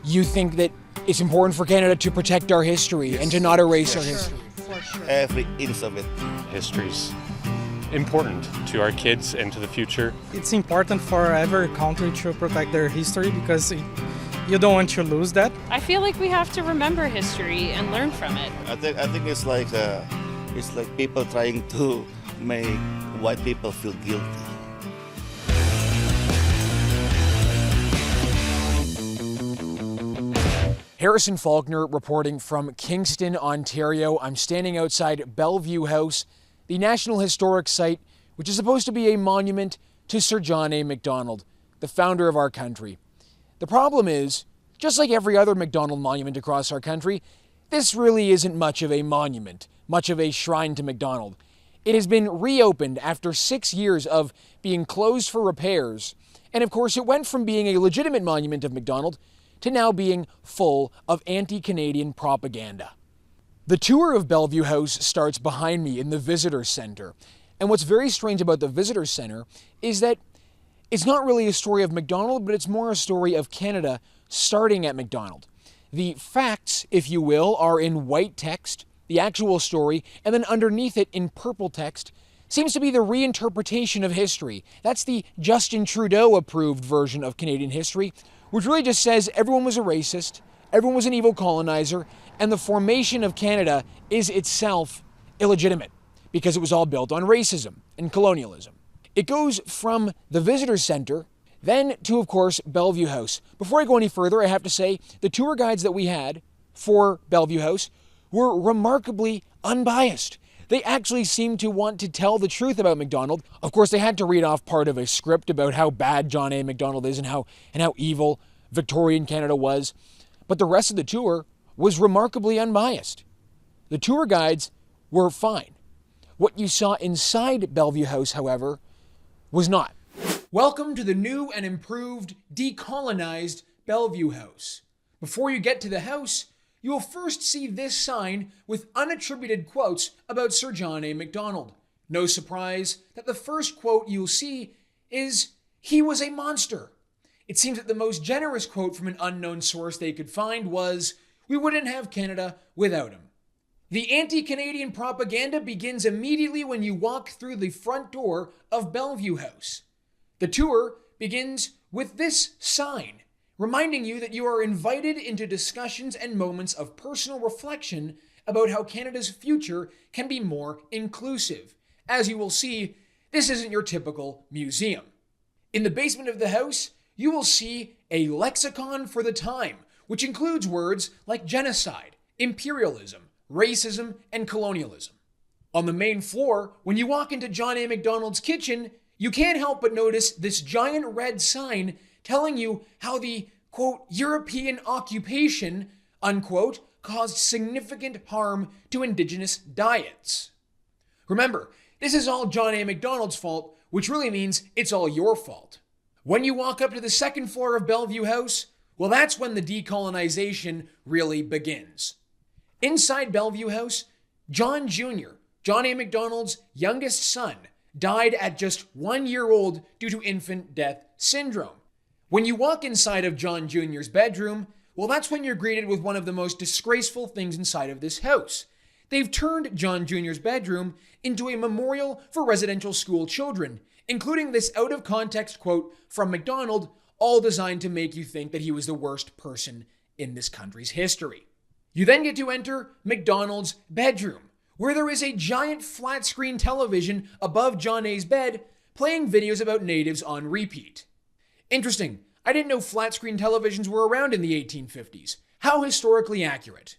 You think that it's important for Canada to protect our history and to not erase our history? For sure. Every inch of it. History's important to our kids and to the future. It's important for every country to protect their history because you don't want to lose that. I feel like we have to remember history and learn from it. I think it's like people trying to make white people feel guilty. Harrison Faulkner reporting from Kingston, Ontario. I'm standing outside Bellevue House, the National Historic Site, which is supposed to be a monument to Sir John A. Macdonald, the founder of our country. The problem is, just like every other Macdonald monument across our country, this really isn't much of a monument, much of a shrine to Macdonald. It has been reopened after 6 years of being closed for repairs, and of course it went from being a legitimate monument of Macdonald to now being full of anti-Canadian propaganda. The tour of Bellevue House starts behind me in the Visitor Centre. And what's very strange about the Visitor Centre is that it's not really a story of Macdonald, but it's more a story of Canada starting at Macdonald. The facts, if you will, are in white text, the actual story, and then underneath it in purple text seems to be the reinterpretation of history. That's the Justin Trudeau approved version of Canadian history, which really just says everyone was a racist, everyone was an evil colonizer, and the formation of Canada is itself illegitimate because it was all built on racism and colonialism. It goes from the Visitor Centre then to, of course, Bellevue House. Before I go any further, I have to say the tour guides that we had for Bellevue House were remarkably unbiased. They actually seemed to want to tell the truth about Macdonald. Of course, they had to read off part of a script about how bad John A. Macdonald is and how evil Victorian Canada was. But the rest of the tour was remarkably unbiased. The tour guides were fine. What you saw inside Bellevue House, however, was not. Welcome to the new and improved, decolonized Bellevue House. Before you get to the house, you will first see this sign with unattributed quotes about Sir John A. Macdonald. No surprise that the first quote you'll see is, "He was a monster." It seems that the most generous quote from an unknown source they could find was, "We wouldn't have Canada without him." The anti-Canadian propaganda begins immediately when you walk through the front door of Bellevue House. The tour begins with this sign, reminding you that you are invited into discussions and moments of personal reflection about how Canada's future can be more inclusive. As you will see, this isn't your typical museum. In the basement of the house, you will see a lexicon for the time, which includes words like genocide, imperialism, racism, and colonialism. On the main floor, when you walk into John A. Macdonald's kitchen, you can't help but notice this giant red sign telling you how the, quote, European occupation, unquote, caused significant harm to Indigenous diets. Remember, this is all John A. Macdonald's fault, which really means it's all your fault. When you walk up to the second floor of Bellevue House, well, that's when the decolonization really begins. Inside Bellevue House, John Jr., John A. Macdonald's youngest son, died at just 1 year old due to infant death syndrome. When you walk inside of John Jr.'s bedroom, well, that's when you're greeted with one of the most disgraceful things inside of this house. They've turned John Jr.'s bedroom into a memorial for residential school children, including this out-of-context quote from Macdonald, all designed to make you think that he was the worst person in this country's history. You then get to enter Macdonald's bedroom, where there is a giant flat-screen television above John A.'s bed playing videos about natives on repeat. Interesting, I didn't know flat-screen televisions were around in the 1850s. How historically accurate.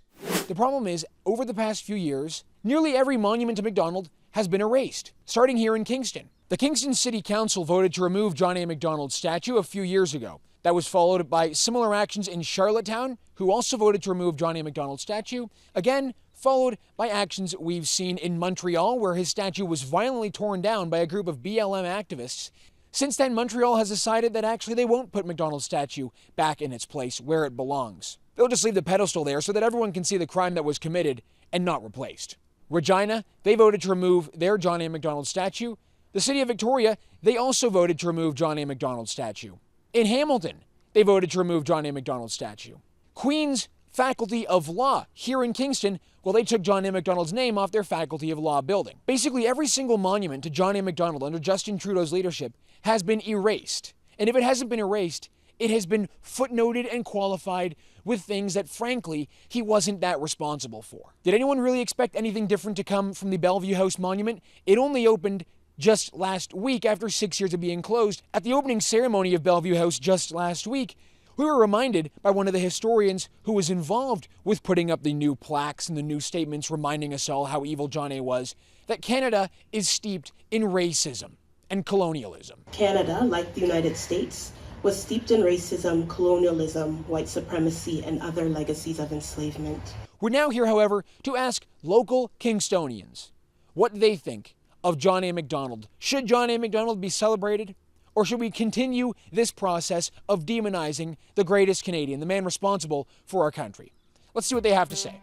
The problem is, over the past few years, nearly every monument to Macdonald has been erased, starting here in Kingston. The Kingston City Council voted to remove John A. Macdonald's statue a few years ago. That was followed by similar actions in Charlottetown, who also voted to remove John A. Macdonald's statue. Again, followed by actions we've seen in Montreal, where his statue was violently torn down by a group of BLM activists. Since then, Montreal has decided that actually they won't put Macdonald's statue back in its place where it belongs. They'll just leave the pedestal there so that everyone can see the crime that was committed and not replaced. Regina, they voted to remove their John A. Macdonald statue. The city of Victoria, they also voted to remove John A. Macdonald's statue. In Hamilton, they voted to remove John A. Macdonald's statue. Queen's Faculty of Law here in Kingston, well, they took John A. Macdonald's name off their Faculty of Law building. Basically, every single monument to John A. Macdonald under Justin Trudeau's leadership has been erased. And if it hasn't been erased, it has been footnoted and qualified with things that, frankly, he wasn't that responsible for. Did anyone really expect anything different to come from the Bellevue House monument? It only opened just last week after 6 years of being closed. At the opening ceremony of Bellevue House just last week, we were reminded by one of the historians who was involved with putting up the new plaques and the new statements reminding us all how evil John A. was, that Canada is steeped in racism and colonialism. Canada, like the United States, was steeped in racism, colonialism, white supremacy, and other legacies of enslavement. We're now here, however, to ask local Kingstonians what they think of John A. Macdonald. Should John A. Macdonald be celebrated? Or should we continue this process of demonizing the greatest Canadian, the man responsible for our country? Let's see what they have to say.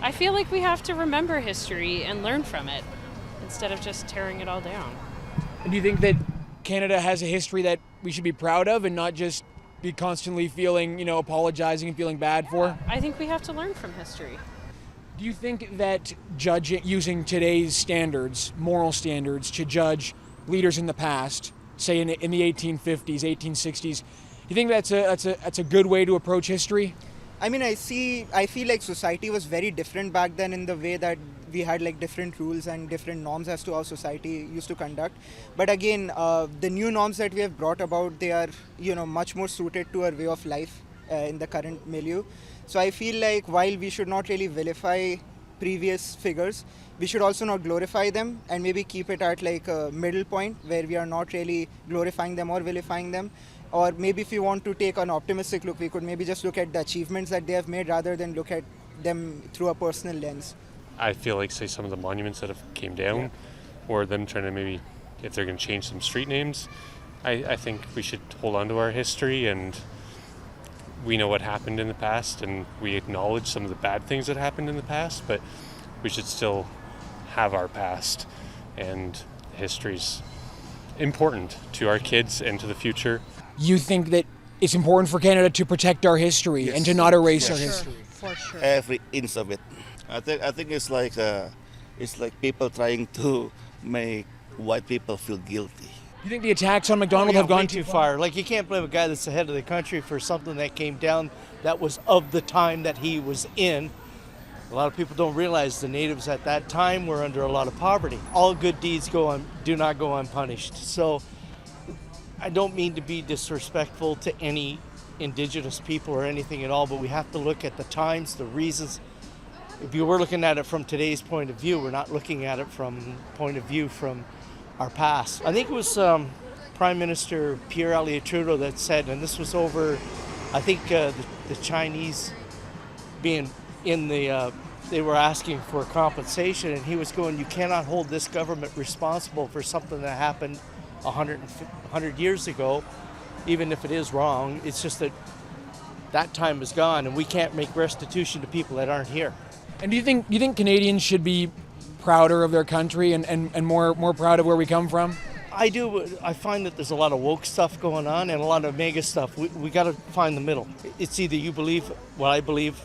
I feel like we have to remember history and learn from it instead of just tearing it all down. And do you think that Canada has a history that we should be proud of and not just be constantly feeling, apologizing and feeling bad for? I think we have to learn from history. Do you think that using today's standards, moral standards, to judge leaders in the past, say in the 1850s, 1860s, do you think that's a good way to approach history? I mean, I feel like society was very different back then in the way that we had like different rules and different norms as to how society used to conduct. But again, the new norms that we have brought about, they are, much more suited to our way of life in the current milieu. So I feel like while we should not really vilify previous figures, we should also not glorify them and maybe keep it at like a middle point where we are not really glorifying them or vilifying them. Or maybe if we want to take an optimistic look, we could maybe just look at the achievements that they have made rather than look at them through a personal lens. I feel like, say, some of the monuments that have came down, or them trying to maybe, if they're going to change some street names, I think we should hold on to our history, and we know what happened in the past, and we acknowledge some of the bad things that happened in the past, but we should still have our past, and history's important to our kids and to the future. You think that it's important for Canada to protect our history and to not erase our history? For sure. Every inch of it. I think it's like people trying to make white people feel guilty. You think the attacks on Macdonald have gone too far? Like, you can't blame a guy that's the head of the country for something that came down that was of the time that he was in. A lot of people don't realize the natives at that time were under a lot of poverty. All good deeds do not go unpunished. So I don't mean to be disrespectful to any Indigenous people or anything at all, but we have to look at the times, the reasons. If you were looking at it from today's point of view, we're not looking at it from point of view from our past. I think it was Prime Minister Pierre Elliott Trudeau that said, and this was over, I think the Chinese being in they were asking for compensation, and he was going, you cannot hold this government responsible for something that happened 100 years ago, even if it is wrong. It's just that time is gone, and we can't make restitution to people that aren't here. And do you think Canadians should be prouder of their country and more proud of where we come from? I do. I find that there's a lot of woke stuff going on and a lot of mega stuff. We got to find the middle. It's either you believe what I believe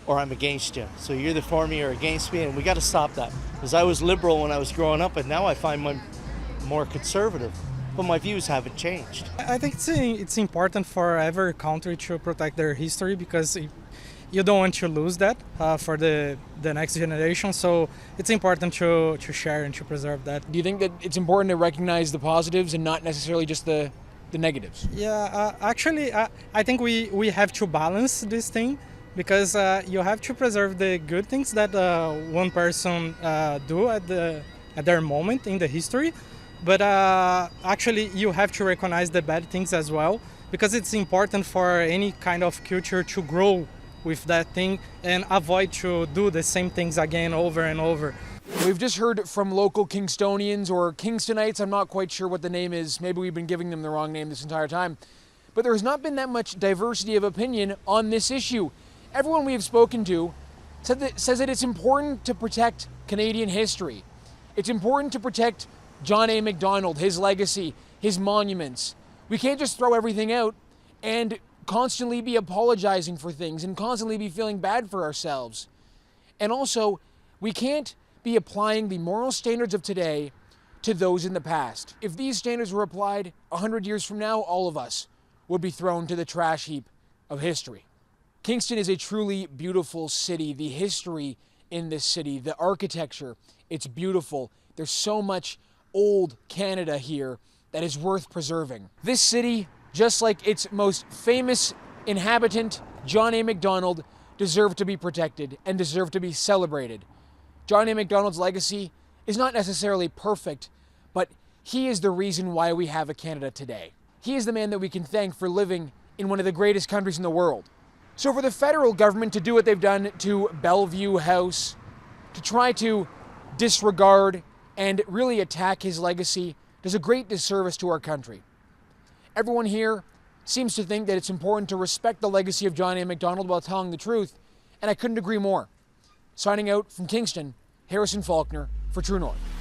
or I'm against you. So you're either for me or against me, and we got to stop that. Because I was liberal when I was growing up, and now I find I'm more conservative. But my views haven't changed. I think it's important for every country to protect their history, because you don't want to lose that for the next generation. So it's important to share and to preserve that. Do you think that it's important to recognize the positives and not necessarily just the negatives? Yeah, actually, I think we have to balance this thing, because you have to preserve the good things that one person do at their moment in the history. But actually, you have to recognize the bad things as well, because it's important for any kind of culture to grow with that thing and avoid to do the same things again over and over. We've just heard from local Kingstonians or Kingstonites. I'm not quite sure what the name is. Maybe we've been giving them the wrong name this entire time. But there has not been that much diversity of opinion on this issue. Everyone we have spoken to says that it's important to protect Canadian history. It's important to protect John A. Macdonald, his legacy, his monuments. We can't just throw everything out and constantly be apologizing for things and constantly be feeling bad for ourselves. And also, we can't be applying the moral standards of today to those in the past. If these standards were applied 100 years from now, all of us would be thrown to the trash heap of history. Kingston is a truly beautiful city. The history in this city, the architecture, it's beautiful. There's so much old Canada here that is worth preserving. This city, just like its most famous inhabitant, John A. Macdonald, deserve to be protected and deserve to be celebrated. John A. Macdonald's legacy is not necessarily perfect, but he is the reason why we have a Canada today. He is the man that we can thank for living in one of the greatest countries in the world. So for the federal government to do what they've done to Bellevue House, to try to disregard and really attack his legacy, does a great disservice to our country. Everyone here seems to think that it's important to respect the legacy of John A. Macdonald while telling the truth, and I couldn't agree more. Signing out from Kingston, Harrison Faulkner for True North.